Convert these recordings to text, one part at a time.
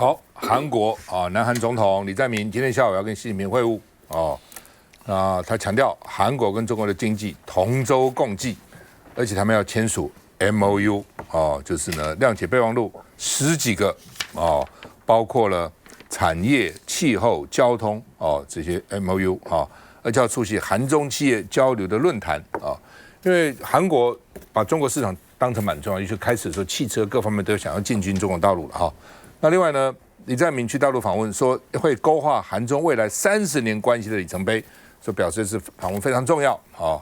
好，韩国啊，南韩总统李在明今天下午要跟习近平会晤哦。那他强调，韩国跟中国的经济同舟共济，而且他们要签署 MOU 哦，就是呢谅解备忘录10几个哦，包括了产业、气候、交通哦这些 MOU 啊，而且要出席韩中企业交流的论坛啊，因为韩国把中国市场当成蛮重要，尤其开始的时候，汽车各方面都想要进军中国大陆了哈。那另外呢，李在明去大陆访问，说会勾画韩中未来30年关系的里程碑，说表示是访问非常重要啊。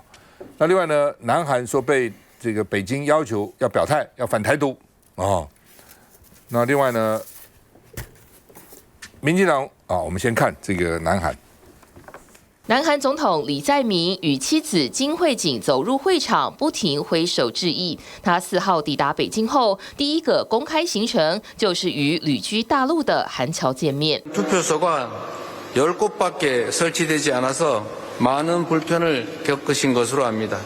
那另外呢，南韩说被这个北京要求要表态，要反台独啊。那另外呢，民进党啊，我们先看这个南韩。南韩总统李在明与妻子金惠景走入会场，不停挥手致意。他4号抵达北京后，第一个公开行程就是与旅居大陆的韩侨见面。 투표소가 10곳밖에 설치되지 않아서 많은 불편을 겪으신 것으로 압니다.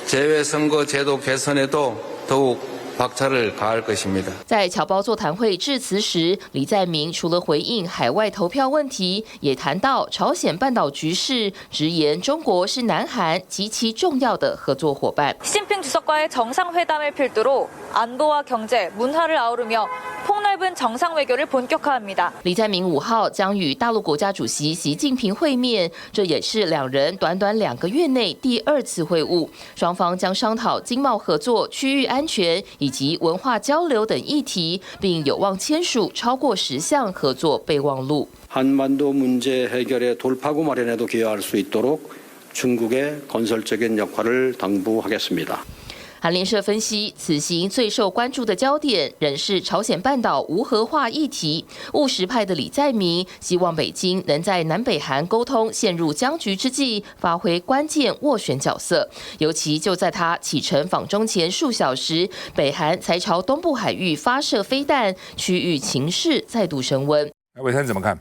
재외선거 제도 개선에도 더욱 박차를 가할 것입니다. 在侨胞座谈会致辞时，李在明除了回应海外投票问题，也谈到朝鲜半岛局势，直言中国是南韩极其重要的合作伙伴。 시진핑 주석과의 정상회담을 필두로 안보와 경제, 문화를 아우르며 폭넓은 정상 외교를 본격화합니다. 李在明5号将与大陆国家主席习近平会面，这也是两人短短2个月内第2次会晤。双方将商讨经贸合作、区域安全以及文化交流等议题，并有望签署超过10项合作备忘录。 한반도 문제 해결의 돌파구 마련에도 기여할 수 있도록 중국의 건설적인 역할을 당부하겠습니다. 韩联社分析，此行最受关注的焦点仍是朝鲜半岛无核化议题。务实派的李在明希望北京能在南北韩沟通陷入僵局之际，发挥关键斡旋角色。尤其就在他启程访中前数小时，北韩才朝东部海域发射飞弹，区域情势再度升温。伟生怎么看？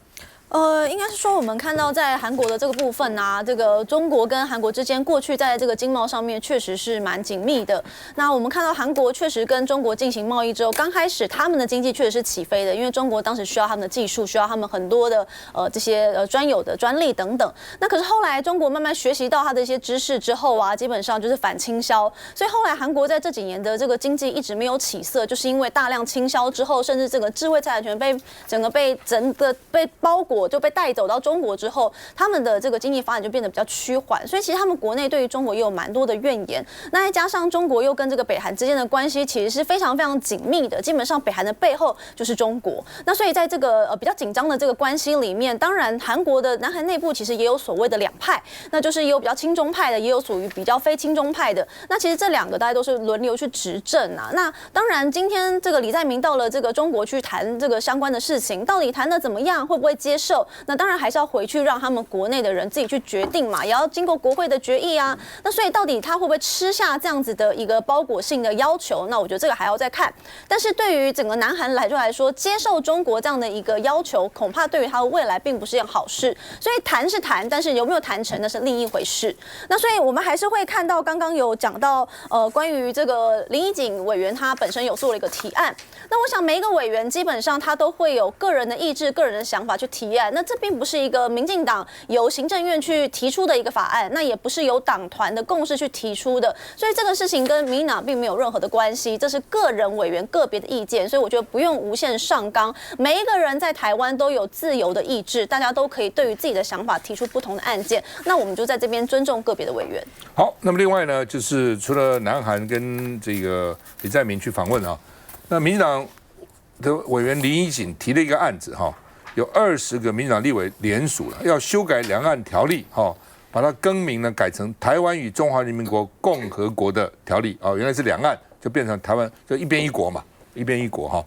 应该是说我们看到在韩国的这个部分啊，这个中国跟韩国之间过去在这个经贸上面确实是蛮紧密的。那我们看到韩国确实跟中国进行贸易之后，刚开始他们的经济确实是起飞的，因为中国当时需要他们的技术，需要他们很多的这些专有的专利等等。那可是后来中国慢慢学习到他的一些知识之后啊，基本上就是反倾销，所以后来韩国在这几年的这个经济一直没有起色，就是因为大量倾销之后，甚至这个智慧财产权被整个被包裹。 就被带走到中国之后，他们的这个经济发展就变得比较趋缓，所以其实他们国内对于中国也有蛮多的怨言。那再加上中国又跟这个北韩之间的关系其实是非常非常紧密的，基本上北韩的背后就是中国。那所以在这个比较紧张的这个关系里面，当然韩国的南韩内部其实也有所谓的2派，那就是也有比较亲中派的，也有属于比较非亲中派的。那其实这2个大家都是轮流去执政啊。那当然今天这个李在明到了这个中国去谈这个相关的事情，到底谈得怎么样，会不会接受？ 那当然还是要回去让他们国内的人自己去决定嘛，也要经过国会的决议啊。那所以到底他会不会吃下这样子的一个包裹性的要求？那我觉得这个还要再看。但是对于整个南韩来说，接受中国这样的一个要求，恐怕对于他的未来并不是一件好事。所以谈是谈，但是有没有谈成那是另一回事。那所以我们还是会看到刚刚有讲到关于这个林怡景委员他本身有做了一个提案。那我想每一个委员基本上他都会有个人的意志、个人的想法去提案。那这并不是一个民进党由行政院去提出的一个法案，那也不是由党团的共识去提出的，所以这个事情跟民进党并没有任何的关系，这是个人委员个别的意见，所以我觉得不用无限上纲。每一个人在台湾都有自由的意志，大家都可以对于自己的想法提出不同的案件，那我们就在这边尊重个别的委员。好，那么另外呢，就是除了南韩跟这个李在明去访问啊，那民进党的委员林怡景提了一个案子哈。 有20个民进党立委联署了，要修改两岸条例，把它更名呢改成台湾与中华人民共和国的条例，原来是两岸，就变成台湾就一边一国嘛，一边一国哈。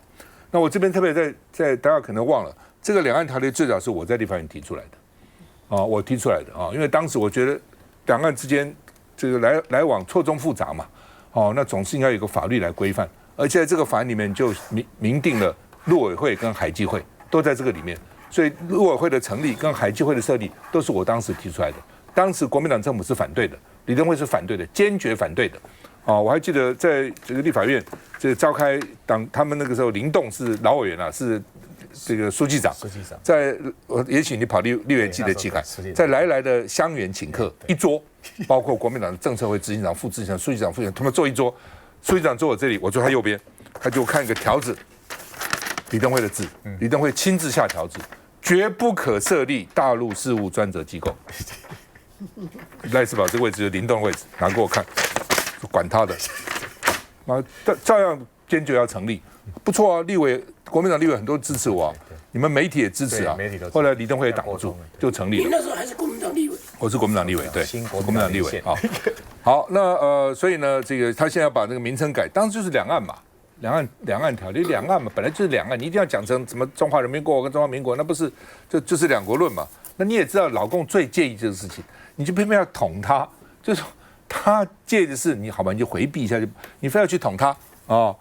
那我这边特别在大家可能忘了，这个两岸条例最早是我在立法院提出来的，我提出来的因为当时我觉得两岸之间这个来往错综复杂嘛，那总是应该有个法律来规范，而且在这个法案里面就明定了陆委会跟海基会。 都在这个里面，所以陆委会的成立跟海基会的设立都是我当时提出来的。当时国民党政府是反对的，李登辉是反对的，坚决反对的。我还记得在这个立法院这个召开他们那个时候林栋是老委员啊，是这个书记长，在也许你跑立委记得记得，在来的香园请客一桌，包括国民党的政策会执行长、副执行长、书记长、副局长，他们坐一桌，书记长坐我这里，我坐他右边，他就看一个条子，李登辉的字，李登辉亲自下条子，绝不可设立大陆事务专责机构。赖士葆这个位置就是林动的位置，拿给我看，管他的，啊，照样坚决要成立，不错啊，立委国民党立委很多支持我啊，你们媒体也支持啊，后来李登辉也挡不住，就成立了。你那时候还是国民党立委，我是国民党立委，对，国民党立委啊。好，那所以呢，这个他现在要把那个名称改，当时就是两岸嘛，两岸条例，两岸嘛，本来就是两岸，你一定要讲成什么中华人民共和国跟中华民国，那不是就是两国论嘛？那你也知道，老共最介意这个事情，你就偏偏要捅他，就是他介意的是你好吧，你就回避一下，就你非要去捅他哦。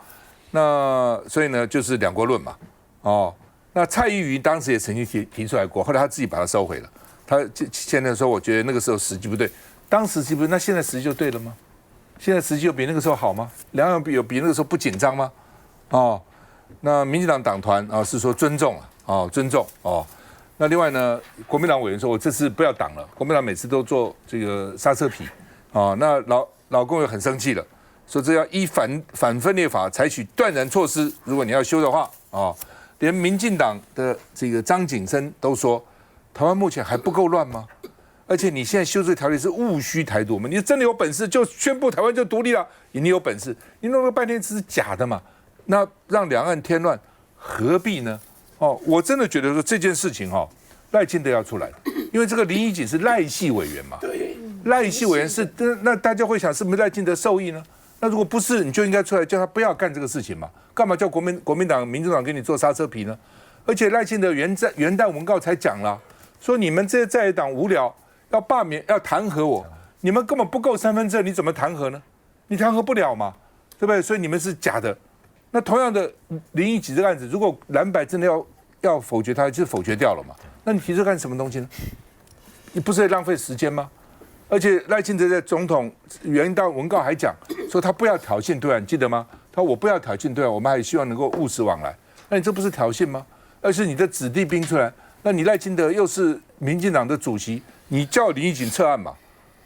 那所以呢，就是两国论嘛，哦。那蔡依瑜当时也曾经提出来过，后来他自己把它收回了。他现在说，我觉得那个时候时机不对，当时时机不对，那现在时机就对了吗？现在时机有比那个时候好吗？两岸有比那个时候不紧张吗？哦，那民进党党团啊是说尊重啊，哦尊重哦。那另外呢，国民党委员说，我这次不要挡了。国民党每次都做这个刹车皮，啊，那老共又很生气了，说这要依反分裂法采取断然措施。如果你要修的话，啊，连民进党的这个张景生都说，台湾目前还不够乱吗？而且你现在修这个条例是务虚台独嘛？你真的有本事就宣布台湾就独立了，你有本事，你弄了半天只是假的嘛？那让两岸添乱，何必呢？哦，我真的觉得说这件事情哈，赖清德要出来，因为这个林怡瑾是赖系委员嘛，赖系委员是那大家会想是不是赖清德受益呢？那如果不是，你就应该出来叫他不要干这个事情嘛，干嘛叫国民党、民主党给你做刹车皮呢？而且赖清德元旦文告才讲了，说你们这些在野党无聊，要罢免、要弹劾我，你们根本不够2/3，你怎么弹劾呢？你弹劾不了嘛，对不对？所以你们是假的。那同样的林怡瑾这个案子，如果蓝白真的要否决它，就是否决掉了嘛？那你提出干什么东西呢？你不是在浪费时间吗？而且赖清德在总统元旦文告还讲说他不要挑衅对岸，记得吗？他说我不要挑衅对岸，我们还希望能够务实往来。那你这不是挑衅吗？而是你的子弟兵出来，那你赖清德又是民进党的主席，你叫林怡瑾撤案嘛？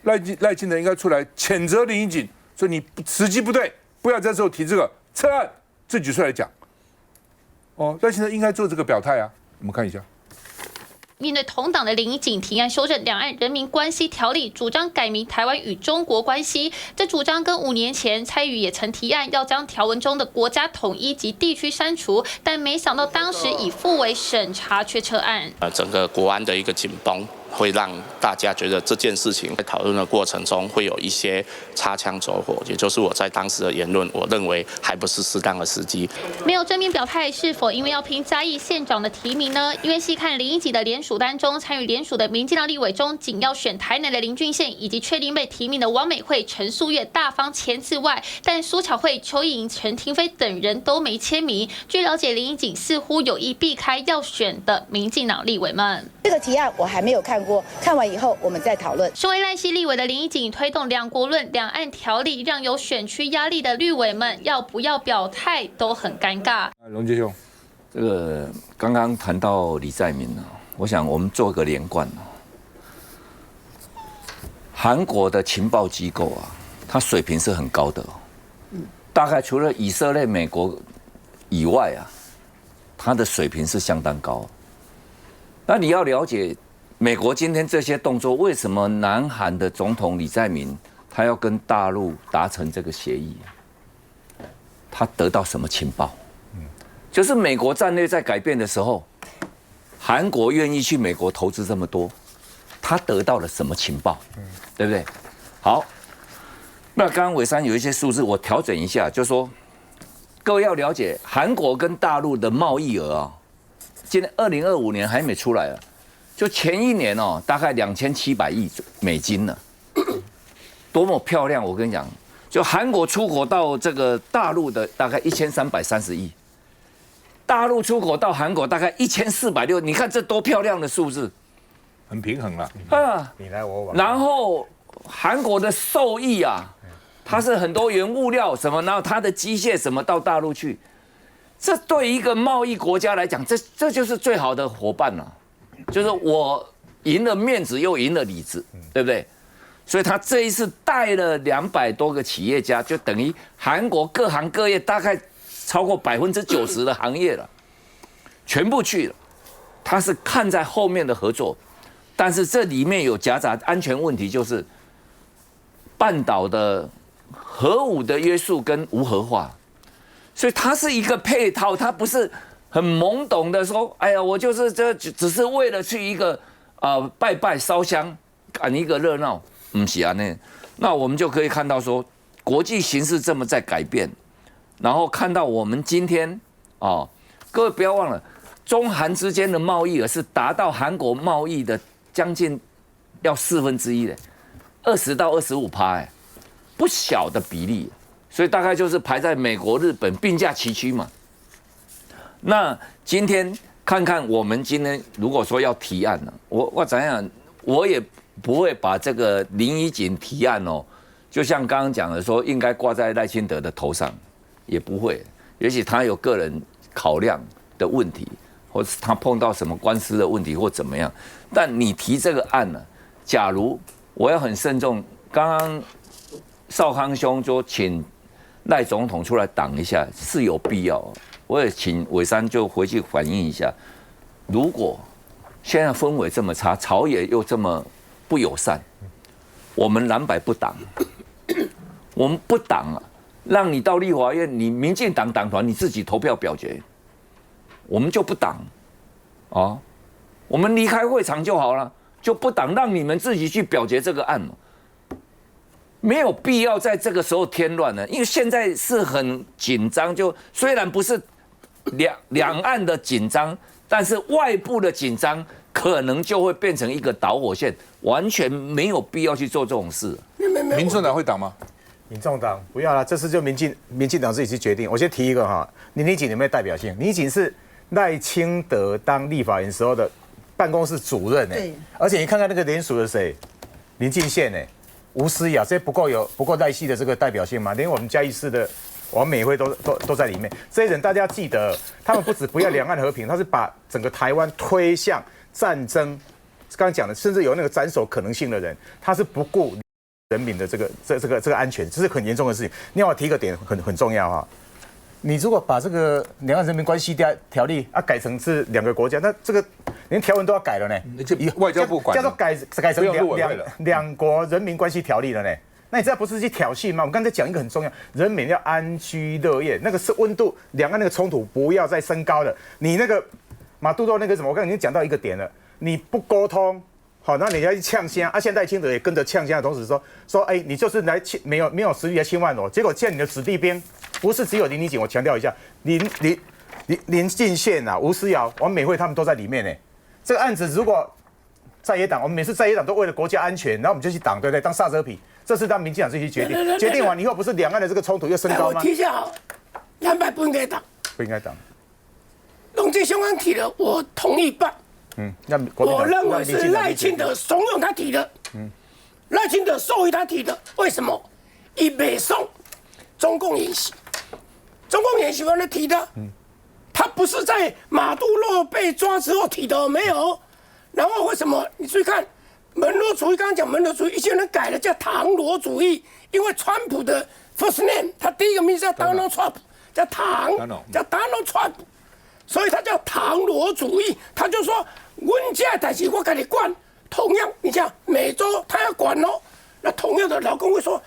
赖清德应该出来谴责林怡瑾，说你时机不对，不要在这时候提这个撤案。自己出来讲，哦，赖清德应该做这个表态啊。我们看一下。面对同党的林怡瑾提案修正《两岸人民关系条例》，主张改名台湾与中国关系。这主张跟5年前蔡依瑜也曾提案要将条文中的国家统一及地区删除，但没想到当时以复委审查却撤案。整个国安的一个紧绷，会让大家觉得这件事情在讨论的过程中会有一些擦枪走火，也就是我在当时的言论，我认为还不是适当的时机。没有正面表态，是否因为要拼嘉义县长的提名呢？因为细看林怡瑾的联署单中，参与联署的民进党立委中，仅要选台南的林俊宪以及确定被提名的王美惠、陈素月大方签字外，但苏巧慧、邱意莹、陈亭妃等人都没签名。据了解，林怡瑾似乎有意避开要选的民进党立委们。这个提案我还没有看过，看完以后我们再讨论。身为赖系立委的林怡瑾推动两国论、两岸条例，让有选区压力的绿委们要不要表态都很尴尬。龙杰兄，这个刚刚谈到李在明呢，我想我们做个连贯啊。韩国的情报机构啊，它水平是很高的，大概除了以色列、美国以外啊，它的水平是相当高。那你要了解美国今天这些动作，为什么南韩的总统李在明他要跟大陆达成这个协议？他得到什么情报？就是美国战略在改变的时候，韩国愿意去美国投资这么多，他得到了什么情报？对不对？好，那刚刚伟山有一些数字，我调整一下，就是说各位要了解韩国跟大陆的贸易额啊。今年2025年还没出来啊，就前一年哦，大概2700亿美金呢，多么漂亮！我跟你讲，就韩国出口到这个大陆的大概1330亿，大陆出口到韩国大概1460，你看这多漂亮的数字，很平衡了啊！你来我往。然后韩国的受益啊，它是很多原物料什么，然后它的机械什么到大陆去。这对一个贸易国家来讲，这就是最好的伙伴了，就是我赢了面子又赢了里子，对不对？所以他这一次带了200多个企业家，就等于韩国各行各业大概超过90%的行业了，全部去了。他是看在后面的合作，但是这里面有夹杂安全问题，就是半岛的核武的约束跟无核化，所以它是一个配套，它不是很懵懂的说，哎呀，我就是这只是为了去一个拜拜烧香赶一个热闹，不是啊那我们就可以看到说，国际形势这么在改变，然后看到我们今天各位不要忘了。中韩之间的贸易额是达到韩国贸易的将近要1/4的，20到25%，不小的比例，所以大概就是排在美国、日本并驾齐驱嘛。那今天看看我们今天如果说要提案呢，我怎样，我也不会把这个林怡景提案就像刚刚讲的说应该挂在赖清德的头上，也不会，也许他有个人考量的问题。或是他碰到什么官司的问题或怎么样，但你提这个案呢？假如我要很慎重，刚刚少康兄说请赖总统出来挡一下是有必要，我也请伟山就回去反映一下。如果现在氛围这么差，朝野又这么不友善，我们蓝白不挡，我们不挡啊，让你到立法院，你民进党党团你自己投票表决。我们就不挡，我们离开会场就好了，就不挡，让你们自己去表决这个案嘛，没有必要在这个时候添乱了，因为现在是很紧张，就虽然不是两岸的紧张，但是外部的紧张可能就会变成一个导火线，完全没有必要去做这种事。民众党会挡吗？民众党不要了，这次就民进党自己去决定。我先提一个林怡景有没有代表性？林怡景是赖清德当立法院时候的办公室主任而且你看看那个联署的谁，林进宪吴思雅，这不够赖系的这个代表性吗？连我们嘉义市的王美惠都在里面。这些人大家记得，他们不止不要两岸和平，他是把整个台湾推向战争。刚刚讲的，甚至有那个斩首可能性的人，他是不顾人民的这个安全，这是很严重的事情。另外提一个点很重要你如果把这个两岸人民关系条例改成是2个国家，那这个连条文都要改了呢。外交部管叫做改成两国人民关系条例了呢。那你这不是去挑衅吗？我们刚才讲一个很重要，人民要安居乐业，那个是温度，两岸那个冲突不要再升高了。你那个马杜多那个什么，我刚才已经讲到一个点了，你不沟通。好，那你要去呛虾现在清德也跟着呛虾的同时说，你就是来没有实力来侵犯我，结果现在你的子弟兵不是只有林怡景，我强调一下，林进宪吴思瑶、王美惠他们都在里面这个案子如果在野党，我们每次在野党都为了国家安全，然后我们就去挡，对不对？当刹车皮，这是当民进党自己决定，决定完以后不是两岸的这个冲突又升高吗？我提一下蓝白不应该挡，不应该挡。龙志雄刚提的，我同意办。我认为是赖清德怂恿他提的，赖清德授予他提的。为什么？以北宋中共演习，中共演习完了提的，他不是在马杜罗被抓之后提的，没有。然后为什么？你注意看门罗主义，刚刚讲门罗主义，一些人改了叫唐罗主义，因为川普的 first name， 他第一个名字叫 Donald Trump， 叫Donald Trump， 所以他叫唐罗主义。他就说，阮家代志我给你管。同样，你像美洲他要管哦，那同样的老公会说，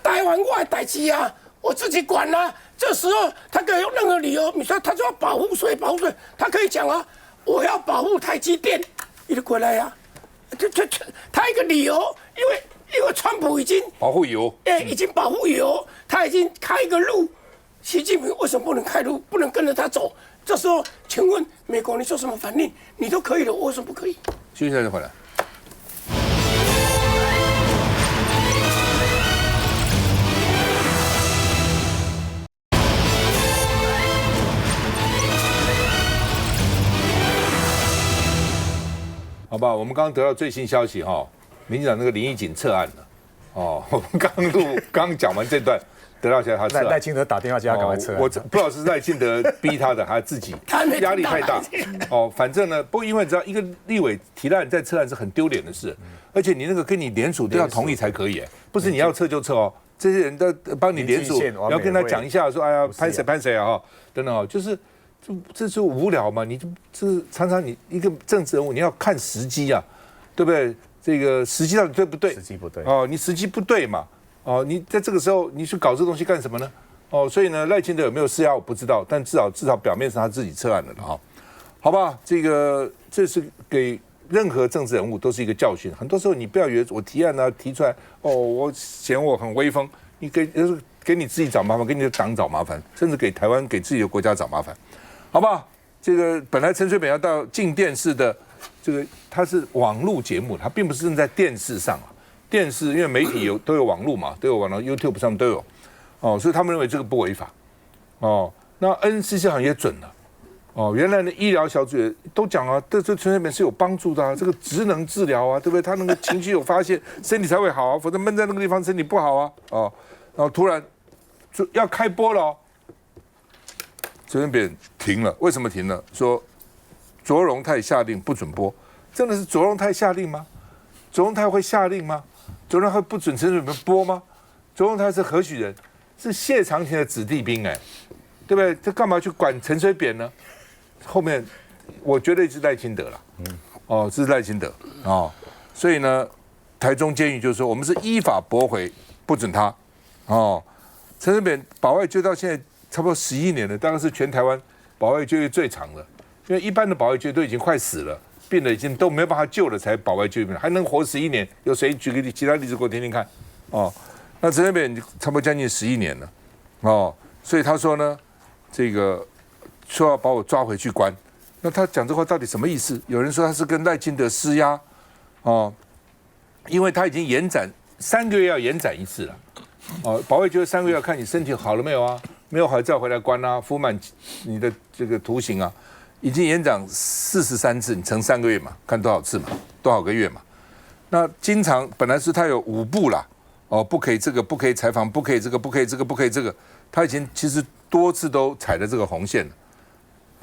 台湾我的代志啊，我自己管啊。这时候他可以用任何理由，你说他就要保护谁，他可以讲啊，我要保护台积电，你就过来呀。他一个理由，因为川普已经保护油，已经保护油，他已经开一个路，习近平为什么不能开路，不能跟着他走？这时候，请问美国你做什么反应？你都可以了，我为什么不可以？休息一下再回来。好吧，我们刚刚得到最新消息民进党那个林义景撤案了。我们刚讲完这段，得到他撤案。赖清德打电话叫他赶快撤案。我不知道是赖清德逼他的，还是自己压力太大。反正呢，不过因为你知道，一个立委提案再撤案是很丢脸的事，而且你那个跟你联署都要同意才可以，不是你要撤就撤哦。这些人都帮你联署，你要跟他讲一下，说哎呀，拍谁啊等等就是这就无聊嘛。你这常常你一个政治人物，你要看时机啊，对不对？这个时机到底对不对？时机不对你时机不对嘛。你在这个时候你去搞这东西干什么呢？所以呢，赖清德有没有施压我不知道，但至少表面上他自己撤案了哈。好吧，这是给任何政治人物都是一个教训。很多时候你不要以为我提案啊提出来，我嫌我很威风，你给你自己找麻烦，给你的党找麻烦，甚至给台湾给自己的国家找麻烦，好吧？这个本来陈水扁要到进电视的。这个它是网络节目，它并不是正在电视上啊。电视因为媒体都有网络嘛，都有网络 YouTube 上面都有，所以他们认为这个不违法，那 NCC 好像也准了，原来的医疗小组也都讲啊，对陈水扁是有帮助的啊，这个职能治疗啊，对不对？他那个情绪有发现，身体才会好啊，否则闷在那个地方身体不好啊，然后突然就要开播了，陈水扁停了，为什么停了？说。卓荣泰下令不准播，真的是卓荣泰下令吗？卓荣泰会下令吗？卓荣泰会不准陈水扁播吗？卓荣泰是何许人？是谢长廷的子弟兵对不对？这干嘛去管陈水扁呢？后面我觉得是赖清德了，这是赖清德所以呢，台中监狱就是说我们是依法驳回，不准他陈水扁保外就到现在差不多11年了，大概是全台湾保外就业最长的。因为一般的保外就业都已经快死了，病了已经都没有办法救了，才保外就业，还能活11年？有谁举个其他例子给我听听看？那陈水扁差不多将近11年了，所以他说呢，这个说要把我抓回去关，那他讲这话到底什么意思？有人说他是跟赖清德施压，因为他已经延展3个月要延展一次了，保外就业3个月要看你身体好了没有啊，没有好再回来关啊，服满你的这个徒刑啊。已经延长43次，你乘3个月嘛，看多少次嘛，多少个月嘛。那经常本来是他有5步啦，不可以这个，不可以采访，不可以这个，不可以这个，不可以这个，他以前其实多次都踩了这个红线了，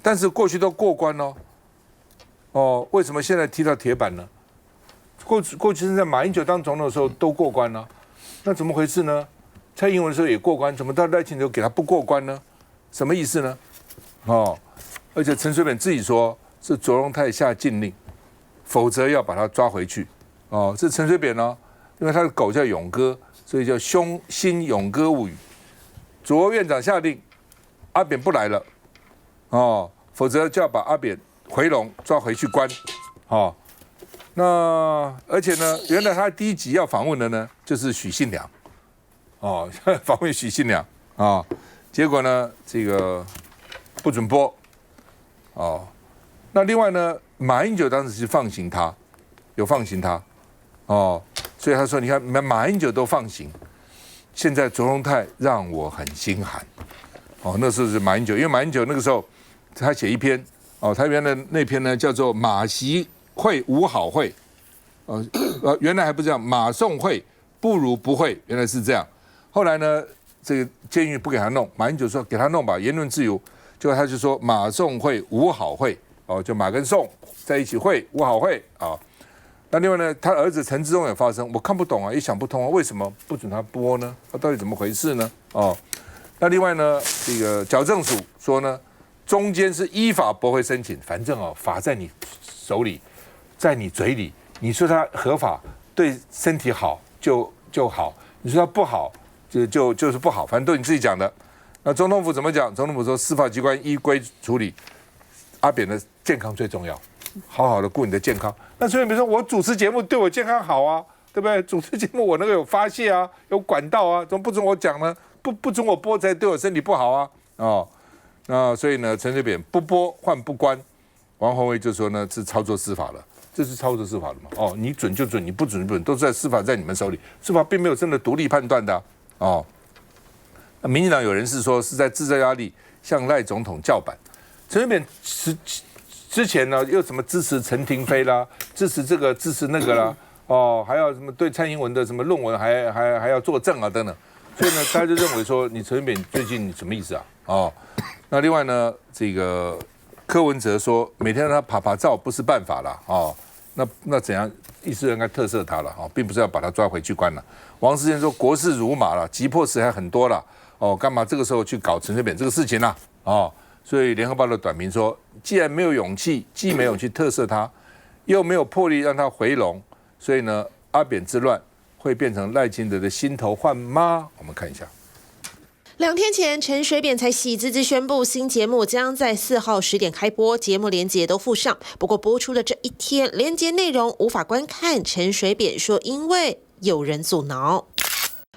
但是过去都过关为什么现在踢到铁板呢？过去是在马英九当总统的时候都过关了，那怎么回事呢？蔡英文的时候也过关，怎么到赖清德给他不过关呢？什么意思呢？而且陈水扁自己说是卓荣泰下禁令，否则要把他抓回去。这陈水扁呢，因为他的狗叫勇哥，所以叫新勇哥物语。卓院长下令，阿扁不来了，否则就要把阿扁回笼抓回去关。那而且呢，原来他第一集要访问的呢，就是许信良，访问许信良结果呢，这个不准播。那另外呢，马英九当时是放行他，有放行他，所以他说，你看马英九都放行，现在卓荣泰让我很心寒，那时候是马英九，因为马英九那个时候他写一篇，他原来那篇呢叫做马习会无好会，原来还不这样，马宋会不如不会，原来是这样，后来呢，这个监狱不给他弄，马英九说给他弄吧，言论自由。结果他就说马宋会无好会就马跟宋在一起会无好会那另外呢，他儿子陈志忠也发声，我看不懂也想不通为什么不准他播呢？到底怎么回事呢？那另外呢，这个矫正署说呢，中间是依法驳回申请，反正法在你手里，在你嘴里，你说他合法对身体好就好，你说他不好就是不好，反正都你自己讲的。那总统府怎么讲？总统府说，司法机关依规处理，阿扁的健康最重要，好好的顾你的健康。那所以比如说我主持节目对我健康好啊，对不对？主持节目我那个有发泄啊，有管道啊，怎么不准我讲呢？不准我播才对我身体不好啊！那所以呢，陈水扁不播换不关，王宏威就说呢是操作司法了，这是操作司法的嘛？你准就准，你不准就不准，都是在司法在你们手里，司法并没有真的独立判断的民进党有人是说是在制造压力，向赖总统叫板。陈水扁之前呢，又什么支持陈亭妃啦，支持这个支持那个啦，还要什么对蔡英文的什么论文还要作证啊等等。所以呢，大家就认为说你陈水扁最近什么意思啊？哦，那另外呢，这个柯文哲说每天让他爬照不是办法了哦，那怎样？意思应该特赦他了哦，并不是要把他抓回去关了。王世坚说国事如马了，急迫时还很多了哦，干嘛这个时候去搞陈水扁这个事情呢？哦，所以联合报的短评说，既然没有勇气，既没有去特赦他，又没有魄力让他回笼，所以呢，阿扁之乱会变成赖清德的心头患吗？我们看一下。2天前，陈水扁才喜滋滋宣布新节目将在4号10点开播，节目连结都附上。不过播出的这一天，连结内容无法观看。陈水扁说，因为有人阻挠。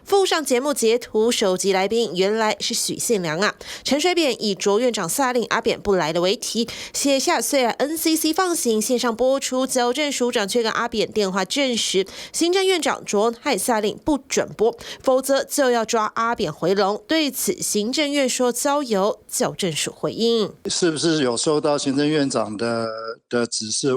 附上节目截图，首集来宾原来是许信良啊。陈水扁以卓院长下令阿扁不来的为题，写下虽然 NCC 放行线上播出，矫正署长却跟阿扁电话证实，行政院长卓荣泰下令不准播，否则就要抓阿扁回笼。对此，行政院说交由矫正署回应。是不是有收到行政院长的指示？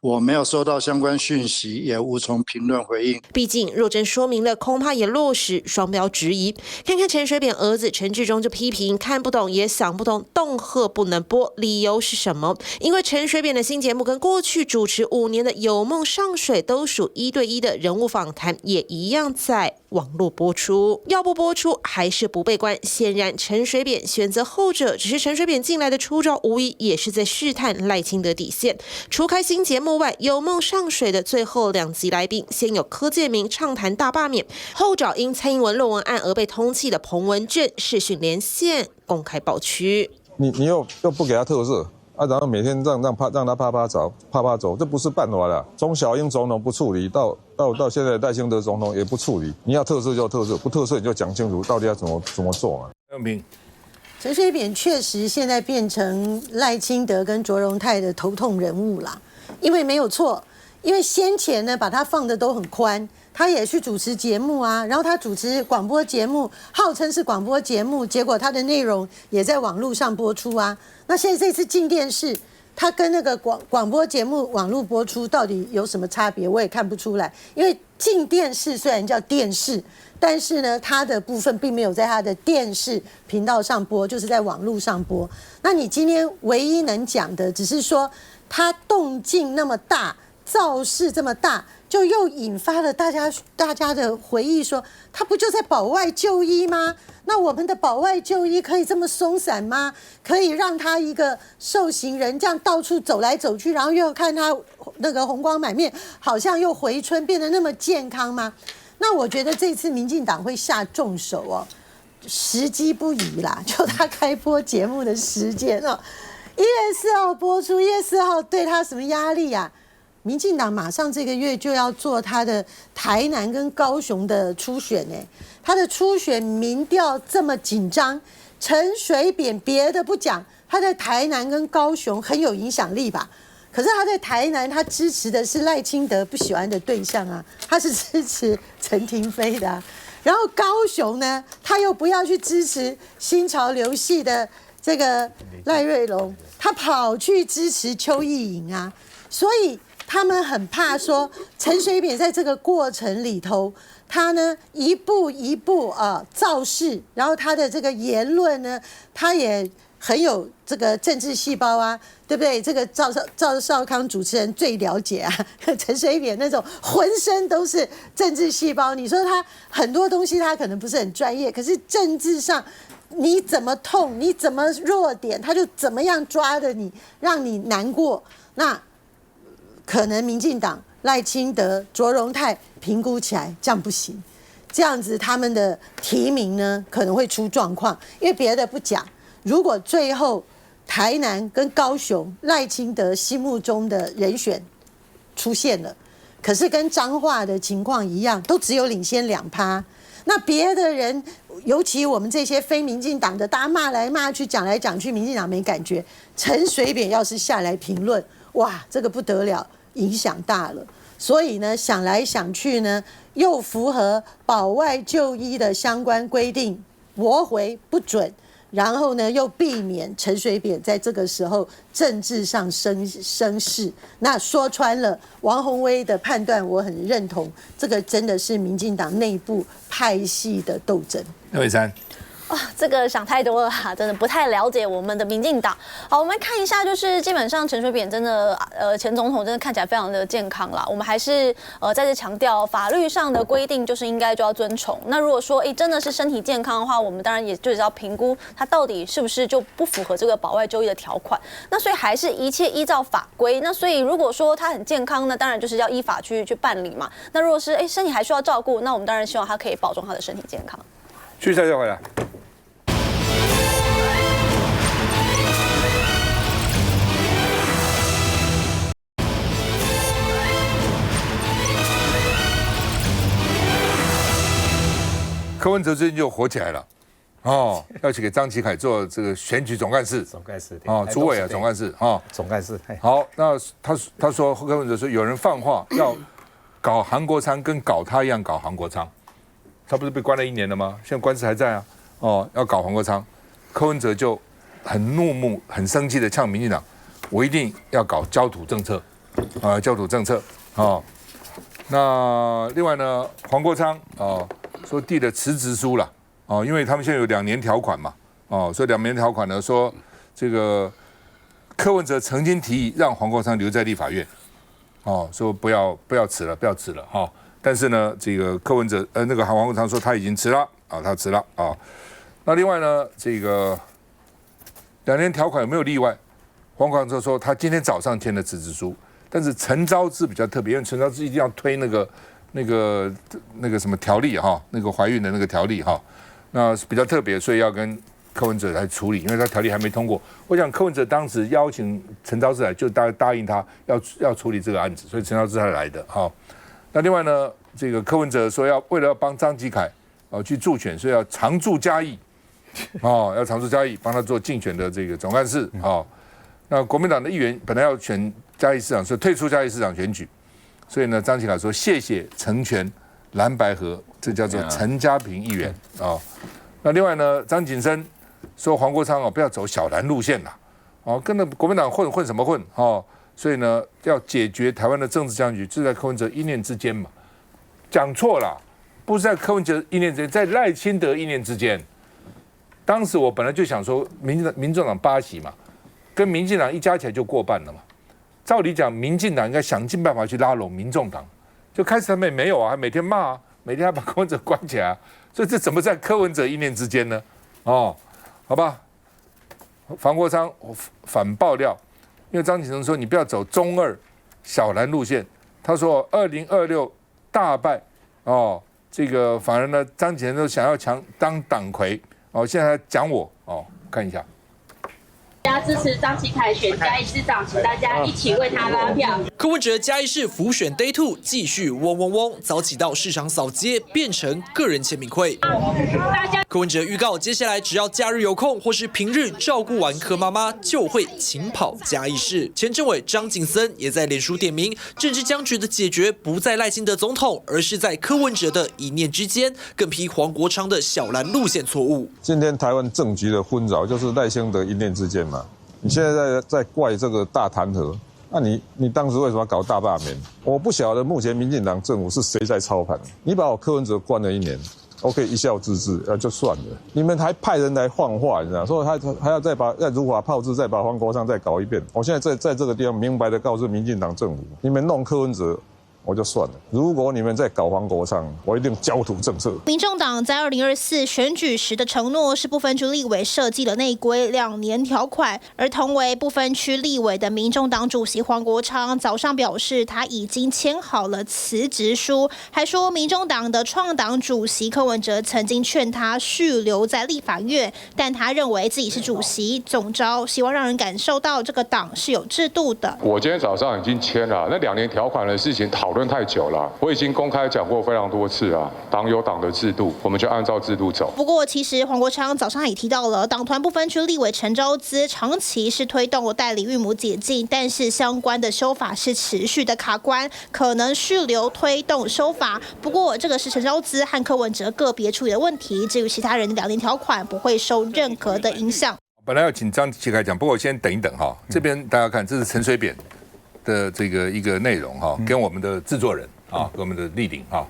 我没有收到相关讯息，也无从评论回应。毕竟若真说明了，恐怕也落实双标质疑。看看陈水扁儿子陈志忠就批评看不懂也想不懂，恫吓不能播，理由是什么？因为陈水扁的新节目跟过去主持5年的《有梦上水》都属1对1的人物访谈，也一样在网络播出。要不播出还是不被关？显然陈水扁选择后者，只是陈水扁近来的出招无疑也是在试探赖清德底线。除开新节目外，有梦上水的最后2集来宾，先有柯建铭畅谈大罢免，后找因蔡英文论文案而被通缉的彭文正视讯连线公开爆区。你又不给他特赦啊，然后每天让他啪啪走，这不是办法了。从小英总统不处理到现在赖清德总统也不处理，你要特赦就特赦，不特赦你就讲清楚到底要怎么做啊。陈水扁确实现在变成赖清德跟卓荣泰的头痛人物啦。因为没有错，因为先前呢把他放的都很宽，他也去主持节目啊，然后他主持广播节目，号称是广播节目，结果他的内容也在网络上播出啊。那现在这次进电视，他跟那个广播节目网络播出到底有什么差别？我也看不出来，因为进电视虽然叫电视，但是呢，它的部分并没有在他的电视频道上播，就是在网络上播。那你今天唯一能讲的，只是说他动静那么大，造势这么大，就又引发了大家的回忆说，他不就在保外就医吗？那我们的保外就医可以这么松散吗？可以让他一个受刑人这样到处走来走去，然后又看他那个红光满面，好像又回春，变得那么健康吗？那我觉得这次民进党会下重手哦，时机不宜啦，就他开播节目的时间哦，1月4号播出，1月4号对他什么压力啊？民进党马上这个月就要做他的台南跟高雄的初选呢，他的初选民调这么紧张，陈水扁别的不讲，他在台南跟高雄很有影响力吧？可是他在台南，他支持的是赖清德不喜欢的对象啊，他是支持陈亭妃的啊。然后高雄呢，他又不要去支持新潮流系的这个赖瑞隆，他跑去支持邱意莹啊，所以他们很怕说陈水扁在这个过程里头，他呢一步一步造势，然后他的这个言论呢，他也很有这个政治细胞啊，对不对？这个赵少康主持人最了解啊，陈水扁那种浑身都是政治细胞。你说他很多东西他可能不是很专业，可是政治上你怎么痛，你怎么弱点，他就怎么样抓着你，让你难过。那可能民进党赖清德、卓荣泰评估起来这样不行，这样子他们的提名呢可能会出状况。因为别的不讲，如果最后台南跟高雄赖清德心目中的人选出现了，可是跟彰化的情况一样，都只有领先2%，那别的人，尤其我们这些非民进党的，大家骂来骂去，讲来讲去，民进党没感觉。陈水扁要是下来评论，哇，这个不得了，影响大了。所以呢，想来想去呢，又符合保外就医的相关规定，驳回不准。然后呢又避免陈水扁在这个时候政治上生事。那说穿了，王宏威的判断我很认同，这个真的是民进党内部派系的斗争。廖伟山。这个想太多了哈，真的不太了解我们的民进党。好，我们看一下，就是基本上陈水扁真的前总统真的看起来非常的健康啦。我们还是再次强调，法律上的规定就是应该就要遵从。那如果说真的是身体健康的话，我们当然也就是要评估他到底是不是就不符合这个保外就医的条款。那所以还是一切依照法规。那所以如果说他很健康，那当然就是要依法去办理嘛。那如果是身体还需要照顾，那我们当然希望他可以保重他的身体健康。继续再回来。柯文哲最近就火起来了，要去给张启凯做这个选举总干事，主委啊，总干事总干事。好，那他说柯文哲说有人放话要搞韩国昌，跟搞他一样搞韩国昌，他不是被关了1年了吗？现在官司还在啊，要搞韩国昌，柯文哲就很怒目、很生气的呛民进党，我一定要搞焦土政策，焦土政策那另外呢，黄国昌说递了辞职书了因为他们现在有2年条款嘛所以2年条款呢说这个柯文哲曾经提议让黄国昌留在立法院说不要辞了但是呢这个柯文哲那个黄国昌说他已经辞了他辞了那另外呢这个2年条款有没有例外？黄国昌说他今天早上签了辞职书，但是陈昭姿比较特别，因为陈昭姿一定要推那个什么条例那个怀孕的那个条例那是比较特别，所以要跟柯文哲来处理，因为他条例还没通过。我想柯文哲当时邀请陈昭姿来，就答应他要处理这个案子，所以陈昭姿才来的那另外呢，这个柯文哲说为了要帮张启凯去助选，所以要常驻嘉义要常驻嘉义帮他做竞选的这个总干事那国民党的议员本来要选嘉义市长，所以退出嘉义市长选举。所以呢，张启凯说谢谢陈全、蓝白合，这叫做陈家平议员那另外呢，张景生说黄国昌不要走小蓝路线啦跟着国民党混什么混所以呢要解决台湾的政治僵局，就在柯文哲一念之间嘛。讲错了，不是在柯文哲一念之间，在赖清德一念之间。当时我本来就想说，民众党8席嘛，跟民进党一加起来就过半了嘛。照理讲，民进党应该想尽办法去拉拢民众党，就开始他们也没有还每天骂每天还把柯文哲关起来所以这怎么在柯文哲一念之间呢？好吧，黄国昌反爆料，因为张启成说你不要走中2小蓝路线，他说2026大败这个反而呢，张启成都想要当党魁现在讲我看一下。大家支持张启凯选嘉义市长，请大家一起为他拉票。柯文哲嘉义市辅选 Day 2继续嗡嗡嗡，早起到市场扫街，变成个人签名会。柯文哲预告，接下来只要假日有空或是平日照顾完柯妈妈，就会勤跑嘉义市。前政委张景森也在脸书点名，政治僵局的解决不在赖清德总统，而是在柯文哲的一念之间，更批黄国昌的小蓝路线错误。今天台湾政局的纷扰，就是赖清德一念之间嘛。你现在在怪这个大弹劾，那你当时为什么要搞大罢免？我不晓得目前民进党政府是谁在操盘。你把我柯文哲关了1年 ，OK 一笑置之，就算了。你们还派人来放话，你知道，说还要再如法炮制，再把黄国昌再搞一遍。我现在在这个地方明白的告诉民进党政府，你们弄柯文哲。我就算了，如果你们在搞黄国昌，我一定焦土政策。民众党在2024选举时的承诺是不分区立委设计了内规2年条款，而同为不分区立委的民众党主席黄国昌早上表示，他已经签好了辞职书，还说民众党的创党主席柯文哲曾经劝他续留在立法院，但他认为自己是主席，总召希望让人感受到这个党是有制度的。我今天早上已经签了那2年条款的事情讨论太久了，我已经公开讲过非常多次啊，党有党的制度，我们就按照制度走。不过，其实黄国昌早上也提到了，党团不分区立委陈昭姿长期是推动代理孕母解禁，但是相关的修法是持续的卡关，可能续留推动修法。不过，这个是陈昭姿和柯文哲个别处理的问题，至于其他人的两年条款不会受任何的影响。本来要请张启凯讲，不过我先等一等哈。这边大家看，这是陈水扁的这个一个内容哈，跟我们的制作人啊，跟我们的立鼎啊。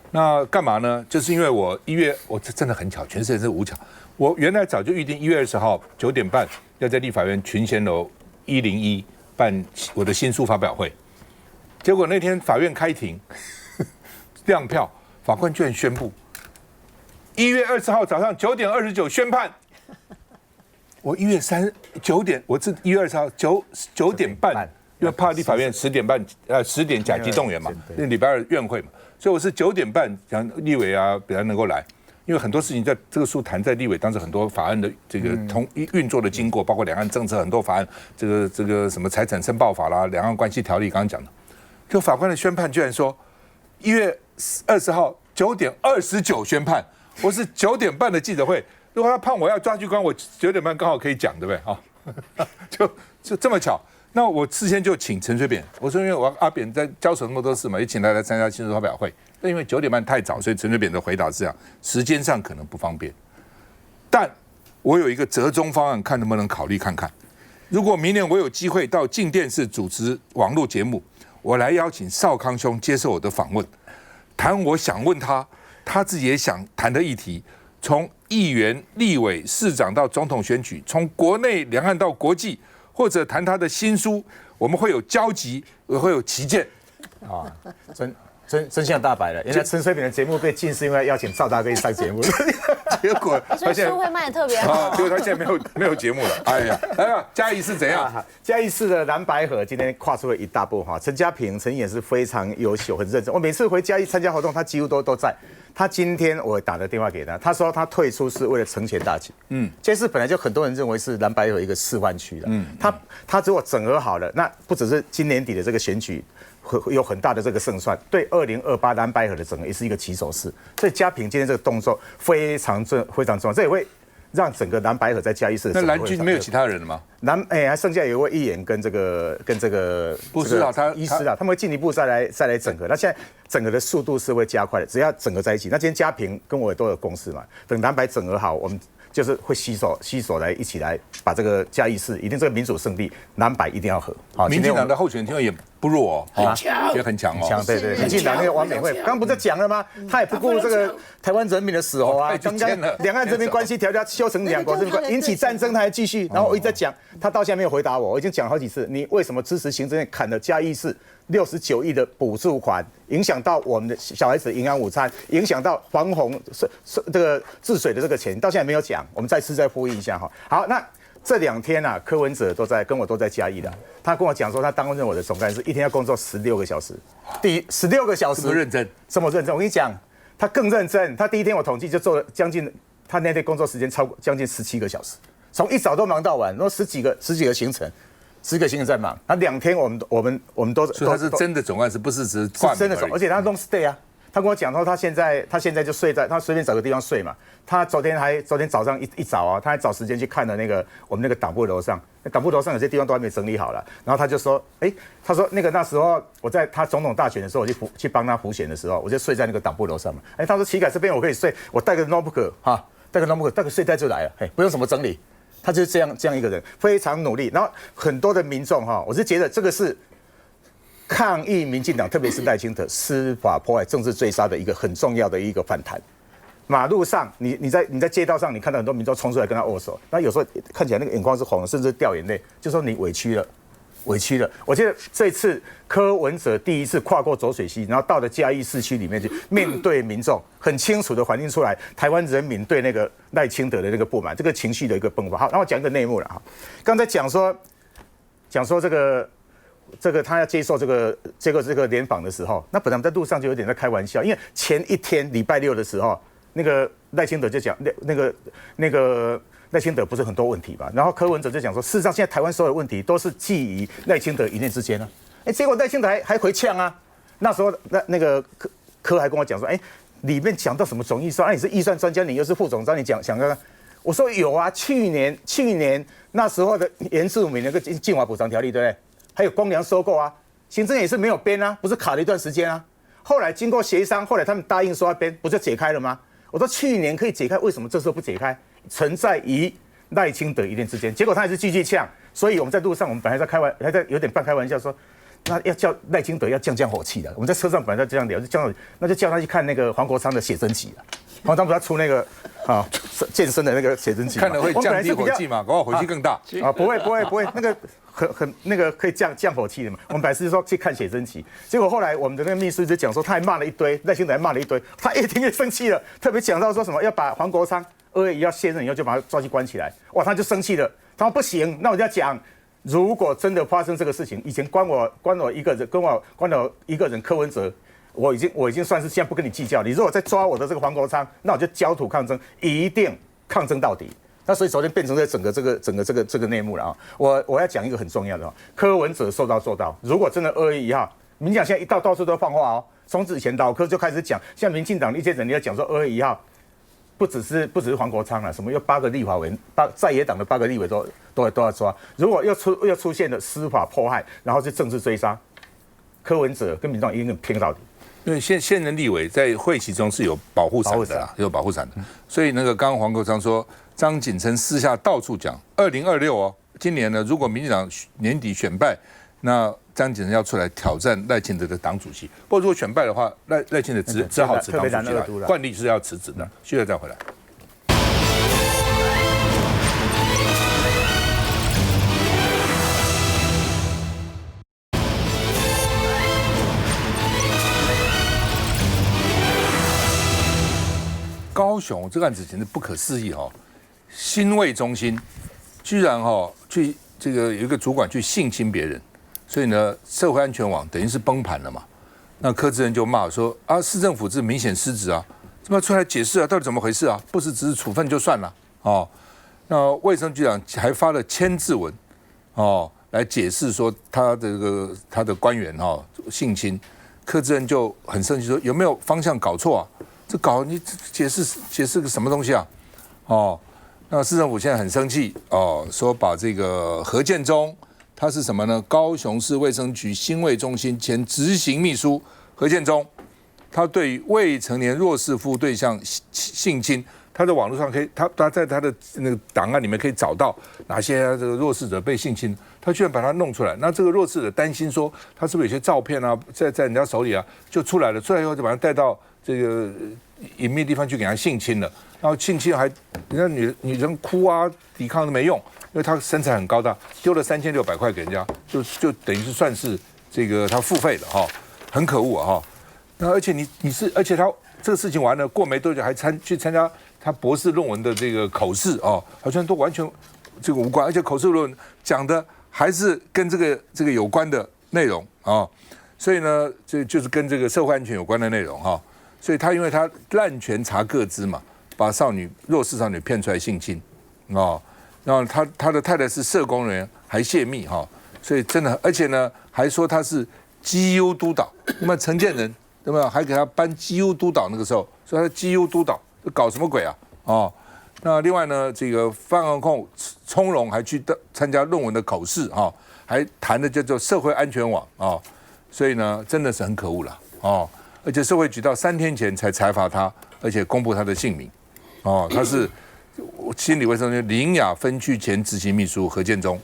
那干嘛呢？就是因为我这真的很巧，全世界是无巧。我原来早就预定1月20号9点半要在立法院群贤楼101办我的新书发表会，结果那天法院开庭亮票，法官居然宣布1月20号早上9点29宣判。我1月9点，我是1月20号9点半，因为怕立法院10点半10点甲级动员嘛，那礼拜2院会嘛，所以我是9点半讲立委啊比较能够来，因为很多事情在这个书谈在立委当时很多法案的这个运作的经过，包括两岸政策很多法案，这个什么财产申报法啦、两岸关系条例刚刚讲的，就法官的宣判居然说1月20号9点29宣判，我是9点半的记者会。如果他判我要抓去关，我9点半刚好可以讲，对不对？好，就这么巧。那我事先就请陈水扁，我说因为我阿扁在交手那么多事嘛，也请他来参加新书发表会。但因为9点半太早，所以陈水扁的回答是这样：时间上可能不方便，但我有一个折中方案，看能不能考虑看看。如果明年我有机会到静电视主持网络节目，我来邀请少康兄接受我的访问，谈我想问他自己也想谈的议题。从议员、立委、市长到总统选举，从国内两岸到国际，或者谈他的新书，我们会有交集，也会有旗舰。啊，真相大白了。原来陈水扁的节目被禁是因为邀请赵大哥一上节目，结果他现在书会卖得特别好，结果他现在没有节目了。哎呀，来吧，嘉义市怎样？嘉义市的蓝白河今天跨出了一大步哈。陈嘉平陈也是非常优秀，很认真。我每次回嘉义参加活动，他几乎都在。他今天我打了电话给他，他说他退出是为了成全大局。这次本来就很多人认为是蓝白河一个示范区了。他如果整合好了，那不只是今年底的这个选举会有很大的这个胜算，对2028蓝白河的整合也是一个起手式。所以嘉平今天这个动作非常重要，这也会让整个蓝白河在嘉义市。那蓝军没有其他人了吗？还剩下有一位议员跟这个不知道医师啊，他们会进一步再来整合。那现在整合的速度是会加快的，只要整合在一起。那今天嘉平跟我也都有共识嘛，等蓝白整合好，我们就是会携手来一起来把这个嘉义市一定这个民主圣地蓝白一定要合。好，民进党的候选人也不弱哦，也很强哦。对，民进党那个王美惠，刚不是讲了吗？他也不顾这个台湾人民的死活啊。刚刚两岸人民关系条例修成两国人民关系，引起战争他还继续。然后我一直在讲，他到现在没有回答我已经讲好几次，你为什么支持行政院砍了嘉义市69亿的补助款，影响到我们的小孩子营养午餐，影响到防洪这个治水的这个钱，到现在没有讲，我们再呼吁一下哈。好，那这2天啊，柯文哲都在嘉义的，他跟我讲说，他担任我的总干事，一天要工作16个小时，第16个小时这么认真，这么认真。我跟你讲，他更认真，他第一天我统计就做了将近，他那天工作时间超过将近17个小时，从一早都忙到晚，然后十几个行程。10个行程在忙，那2天我们都，所以他是真的总干事，不是只是真的总，而且他 long stay 啊。他跟我讲说，他现在就睡在他随便找个地方睡嘛。他昨天早上一早啊，他还找时间去看了我们那个党部楼上，党部楼上有些地方都还没整理好了。然后他就说，他说那时候我在他总统大选的时候，我去帮他辅选的时候，我就睡在那个党部楼上嘛。他说旗凯这边我可以睡，我带个 notebook 哈，带个睡袋就来了，不用什么整理。他就是这样一个人，非常努力。然后很多的民众哈，我是觉得这个是抗议民进党，特别是赖清德司法迫害、政治追杀的一个很重要的一个反弹。马路上，你在街道上，你看到很多民众冲出来跟他握手，那有时候看起来那个眼眶是红的，甚至掉眼泪，就说你委屈了。我记得这次柯文哲第一次跨过浊水溪，然后到了嘉义市区里面去面对民众，很清楚的反映出来台湾人民对那个赖清德的那个不满，这个情绪的一个迸发。好，那我讲一个内幕了哈。刚才讲说这个他要接受这个联访的时候，那本来我们在路上就有点在开玩笑，因为前一天礼拜6的时候，那个赖清德就讲那个。赖清德不是很多问题吧？然后柯文哲就讲说，事实上现在台湾所有的问题都是基于赖清德一念之间啊。结果赖清德还回呛啊，那时候那个柯还跟我讲说，里面讲到什么总预算？你是预算专家，你又是副总召，你想看看？我说有啊，去年那时候的原住民那个进华补偿条例，对不对？还有公粮收购啊，行政也是没有编啊，不是卡了一段时间啊。后来经过协商，后来他们答应说要编，不就解开了吗？我说去年可以解开，为什么这时候不解开？存在于赖清德一念之间。结果他还是继续呛，所以我们在路上，我们本来还在有点半开玩笑说，那要叫赖清德要降火气的。我们在车上本来在这样聊，那就叫他去看那个黄国昌的写真集了。黄昌不是他出那个健身的那个写真集，看了会降低火气嘛？搞不好火气更大啊！不会，那个很那个可以降火气的嘛。我们本来是说去看写真集，结果后来我们的那个秘书一直讲说，他还骂了一堆，赖清德还骂了一堆，他越听越生气了，特别讲到说什么要把黄国昌2月1号卸任以后就把他抓去关起来，哇，他就生气了，他说不行，那我就要讲。如果真的发生这个事情，以前关我一个人，关了一个人柯文哲，我已经算是现在不跟你计较。你如果再抓我的这个黄国昌，那我就焦土抗争，一定抗争到底。那所以昨天变成整个这个内幕了啊！我要讲一个很重要的，柯文哲说到做到。如果真的2月1号，民进党现在到处都放话哦，从此前老柯就开始讲，像民进党一些人你要讲说2月1号。不只是黄国昌了，什么又8个立法委员，在野党的8个立委都要抓。如果又出现了司法迫害，然后是政治追杀，柯文哲跟民众一定拼到底。因为现任立委在会期中是有保护伞的啦，有保护伞的。所以那个刚刚黄国昌说，张景成私下到处讲，2026哦，今年呢，如果民进党年底选败，那张景成要出来挑战赖清德的党主席。不过如果选败的话，赖清德只好辞党主席了，惯例是要辞职的。接着再回来。高雄这个案子简直不可思议哈，新卫中心居然去这个有一个主管去性侵别人。所以呢，社会安全网等于是崩盘了嘛？那柯志恩就骂说啊，市政府这明显失职啊，怎么出来解释啊？到底怎么回事啊？不是只是处分就算了哦。那卫生局长还发了签字文哦，来解释说他的官员性侵，柯志恩就很生气说有没有方向搞错啊？你解释个什么东西啊？哦，那市政府现在很生气哦，说把这个何建中。他是什么呢？高雄市卫生局新卫中心前执行秘书何建中，他对于未成年弱势服务对象性侵，他的网络上可以，他在他的那个档案里面可以找到哪些这个弱势者被性侵，他居然把它弄出来。那这个弱势者担心说，他是不是有些照片啊，在人家手里啊就出来了，出来以后就把他带到这个隐秘地方去给他性侵了，然后性侵还人家女人哭啊抵抗都没用。因为他身材很高大，丢了3600块给人家，就等于是算是这个他付费了哈，很可恶啊哈。那而且而且他这个事情完了，过没多久还去参加他博士论文的这个口试哦，好像都完全这个无关，而且口试论文讲的还是跟这个有关的内容啊，所以呢，这就是跟这个社会安全有关的内容哈。所以他因为他滥权查个资嘛，把弱势少女骗出来性侵啊。然后他的太太是社工人员，还泄密哈，所以真的，而且呢还说他是基优督导，那么陈建仁对吧？还给他颁基优督导，那个时候说他基优督导搞什么鬼啊？哦，那另外呢，这个范航控从容还去参加论文的口试哈，还谈的叫做社会安全网啊，所以呢真的是很可恶了哦，而且社会局到3天前才裁罚他，而且公布他的姓名哦，他是。心理卫生局林雅分区前执行秘书何建中，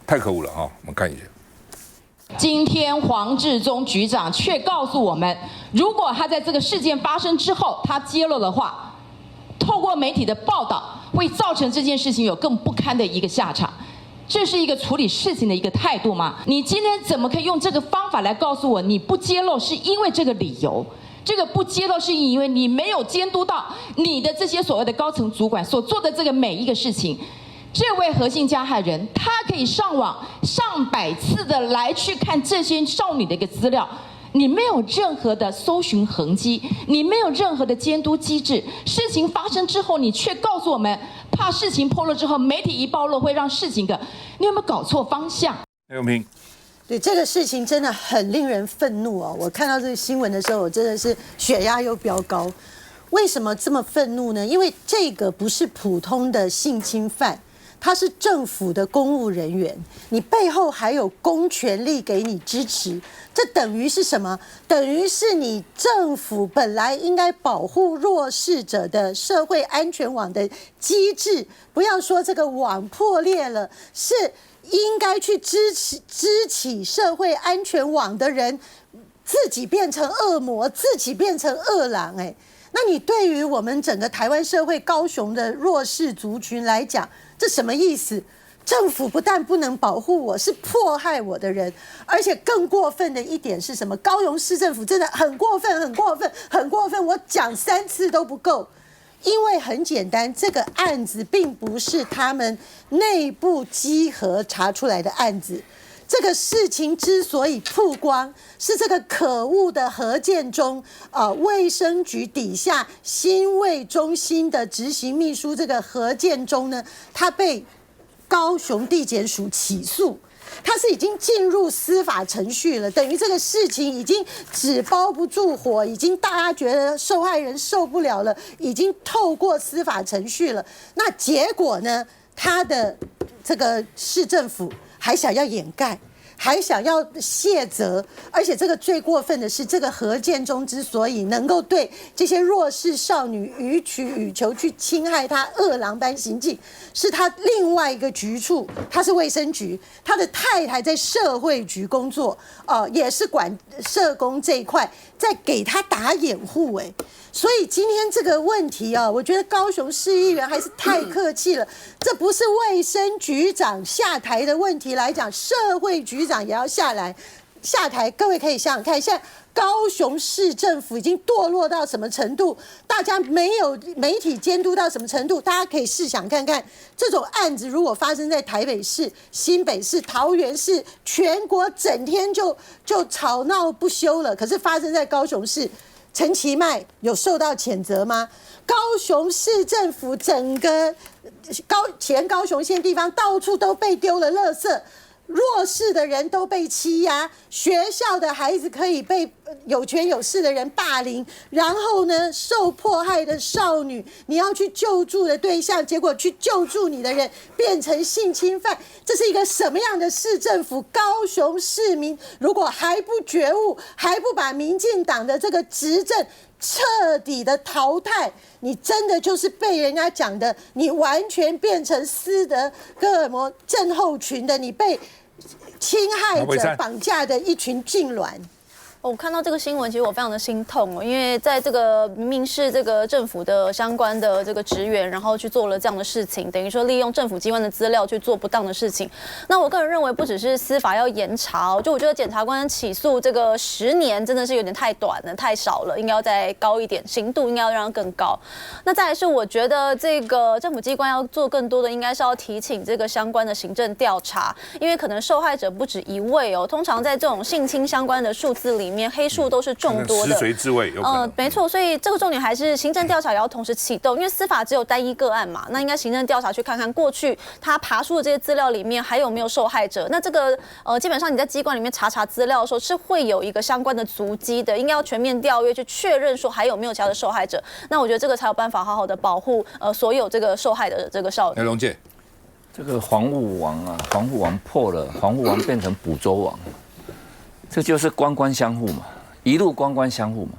太可恶了我们看一下。今天黄志忠局长却告诉我们，如果他在这个事件发生之后，他揭露的话，透过媒体的报道，会造成这件事情有更不堪的一个下场。这是一个处理事情的一个态度吗？你今天怎么可以用这个方法来告诉我，你不揭露是因为这个理由？这个不揭露是因为你没有监督到你的这些所谓的高层主管所做的这个每一个事情。这位核心加害人，他可以上网上百次的来去看这些少女的一个资料，你没有任何的搜寻痕迹，你没有任何的监督机制。事情发生之后，你却告诉我们，怕事情破了之后，媒体一暴露会让事情你有没有搞错方向？刘永平，对这个事情真的很令人愤怒哦！我看到这个新闻的时候，我真的是血压又飙高。为什么这么愤怒呢？因为这个不是普通的性侵犯，他是政府的公务人员，你背后还有公权力给你支持，这等于是什么？等于是你政府本来应该保护弱势者的社会安全网的机制，不要说这个网破裂了，是应该去支起社会安全网的人，自己变成恶魔，自己变成恶狼。那你对于我们整个台湾社会高雄的弱势族群来讲，这什么意思？政府不但不能保护我，是迫害我的人，而且更过分的一点是什么？高雄市政府真的很过分，很过分，很过分，我讲3次都不够。因为很简单，这个案子并不是他们内部稽核查出来的案子。这个事情之所以曝光，是这个可恶的何建中卫生局底下新卫中心的执行秘书，这个何建中呢，他被高雄地检署起诉。他是已经进入司法程序了，等于这个事情已经纸包不住火，已经大家觉得受害人受不了了，已经透过司法程序了。那结果呢？他的这个市政府还想要掩盖，还想要卸责，而且这个最过分的是，这个何建中之所以能够对这些弱势少女予取予求，去侵害她恶狼般行径，是他另外一个局处，他是卫生局，他的太太在社会局工作，也是管社工这一块，在给他打掩护。所以今天这个问题我觉得高雄市议员还是太客气了，这不是卫生局长下台的问题来讲，社会局长也要下台。各位可以想想看，现在高雄市政府已经堕落到什么程度？大家没有媒体监督到什么程度？大家可以试想看看，这种案子如果发生在台北市、新北市、桃园市，全国整天就吵闹不休了。可是发生在高雄市，陈其迈有受到谴责吗？高雄市政府整个前高雄县地方到处都被丢了垃圾，弱势的人都被欺压，学校的孩子可以被有权有势的人霸凌，然后呢，受迫害的少女，你要去救助的对象，结果去救助你的人变成性侵犯，这是一个什么样的市政府？高雄市民如果还不觉悟，还不把民进党的这个执政彻底的淘汰，你真的就是被人家讲的，你完全变成斯德哥尔摩症候群的，你被侵害者绑架的一群痉挛。我看到这个新闻，其实我非常的心痛因为在这个明明是这个政府的相关的这个职员，然后去做了这样的事情，等于说利用政府机关的资料去做不当的事情。那我个人认为，不只是司法要严查就我觉得检察官起诉这个10年真的是有点太短了，太少了，应该要再高一点，刑度应该要让它更高。那再来是，我觉得这个政府机关要做更多的，应该是要提请这个相关的行政调查，因为可能受害者不止一位通常在这种性侵相关的数字里面，黑数都是众多的，食髓知味有可能。没错，所以这个重点还是行政调查也要同时启动，因为司法只有单一个案嘛，那应该行政调查去看看过去他爬出的这些资料里面还有没有受害者。那这个基本上你在机关里面查资料的时候是会有一个相关的足迹的，应该要全面调阅去确认说还有没有其他的受害者。那我觉得这个才有办法好好的保护所有这个受害的这个少女。龙姐，这个防护网防护网破了，防护网变成捕捉网。这就是官官相护嘛，一路官官相护嘛，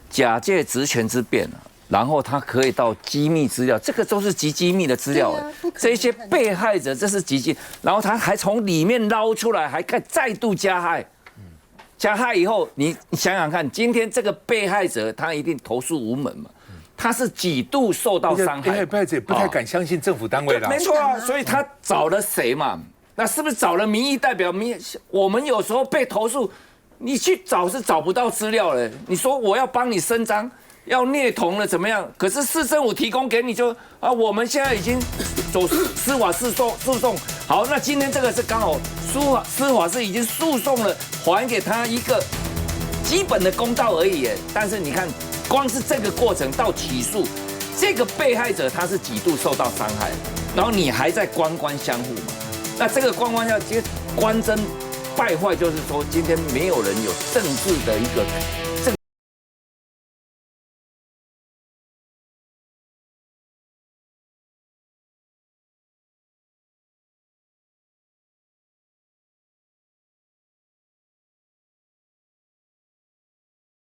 假借职权之便然后他可以到机密资料，这个都是极机密的资料这些被害者这是极机，然后他还从里面捞出来，还再度加害，加害以后，你想想看，今天这个被害者他一定投诉无门嘛，他是几度受到伤害，被害者也不太敢相信政府单位啦，没错所以他找了谁嘛？那是不是找了民意代表？我们有时候被投诉，你去找是找不到资料了。你说我要帮你伸张，要虐童了怎么样？可是市政府提供给你就我们现在已经走司法诉讼。好，那今天这个是刚好司法是已经诉讼了，还给他一个基本的公道而已。但是你看，光是这个过程到起诉，这个被害者他是几度受到伤害，然后你还在官官相护嘛？那这个官官要接官真败坏就是说，今天没有人有政治的一个